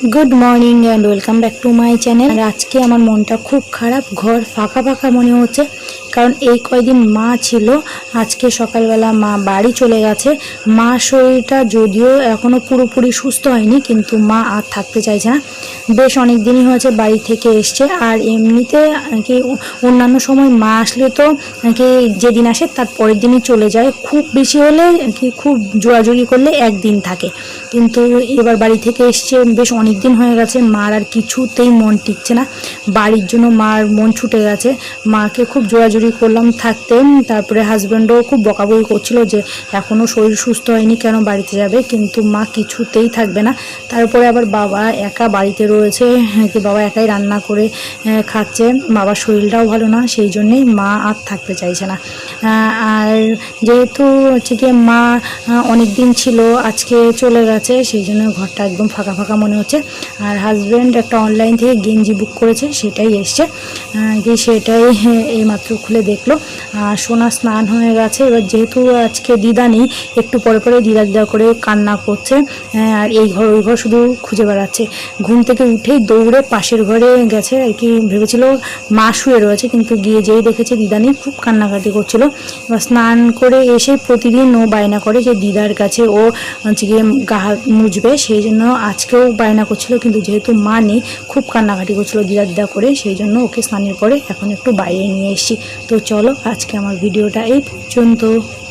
Good morning and welcome back to my channel. और आज के আমার মনটা খুব খারাপ, ঘর ফাঁকা ফাঁকা মনে হচ্ছে। কারণ এই কয়দিন মা ছিল, আজকে সকালবেলা মা বাড়ি চলে গেছে। মা শরীরটা যদিও এখনো পুরোপুরি সুস্থ হয়নি, কিন্তু মা আর থাকতে চাইছে না। বেশ অনেক দিনই হয়েছে বাড়ি থেকে এসছে। আর এমনিতে কি অন্যান্য সময় মা আসলে তো কি যেদিন আসে তার পরের দিনই চলে যায়, খুব বেশি হলে কি খুব জোরাজুরি করলে একদিন থাকে। কিন্তু এবার বাড়ি থেকে এসছে, বেশ অনেক দিন হয়ে গেছে, মার আর কিছুতেই মন টিকছে না। বাড়ির জন্য মার মন ছুটে গেছে। মাকে খুব জোরাজুরি করলাম থাকতে, তারপরে হাজব্যান্ডও খুব বকাবকি করছিল যে এখনও শরীর সুস্থ হয়নি, কেন বাড়িতে যাবে, কিন্তু মা কিছুতেই থাকবে না। তারপরে আবার বাবা একা বাড়িতে রয়েছে, কি বাবা একাই রান্না করে খাচ্ছে। বাবার শরীরটাও ভালো না, সেই জন্যেই মা আর থাকতে চাইছে না। আর যেহেতু হচ্ছে কি মা অনেক দিন ছিল, আজকে চলে গেছে, সেই জন্য ঘরটা একদম ফাঁকা ফাঁকা মনে হচ্ছে। আর হাজব্যান্ড একটা অনলাইন থেকে গেঞ্জি বুক করেছে, সেটাই এসছে, সেটাই এইমাত্র খুলে দেখলো। সোনা স্নান হয়ে গেছে। এবার যেহেতু আজকে দিদা নেই, একটু পরে পরে দিদা দিদা করে কান্না করছে, আর এই ঘর ওই ঘর শুধু খুঁজে বেড়াচ্ছে। ঘুম থেকে উঠেই দৌড়ে পাশের ঘরে গেছে, আর কি ভেবেছিল মা শুয়ে রয়েছে, কিন্তু গিয়ে যেই দেখেছে দিদা নেই, খুব কান্নাকাটি করছিল। এবার স্নান করে এসে প্রতিদিন ও বায়না করে যে দিদার কাছে ও হচ্ছে গিয়ে গা হাত মুছবে, সেই জন্য আজকেও বায়না করছিল, কিন্তু যেহেতু মা নেই খুব কান্নাকাটি করছিল দিদা দিদা করে, সেই জন্য ওকে স্নানের পরে এখন একটু বাইরে নিয়ে এসেছি। তো চলো আজকে আমার ভিডিওটা এই পর্যন্ত।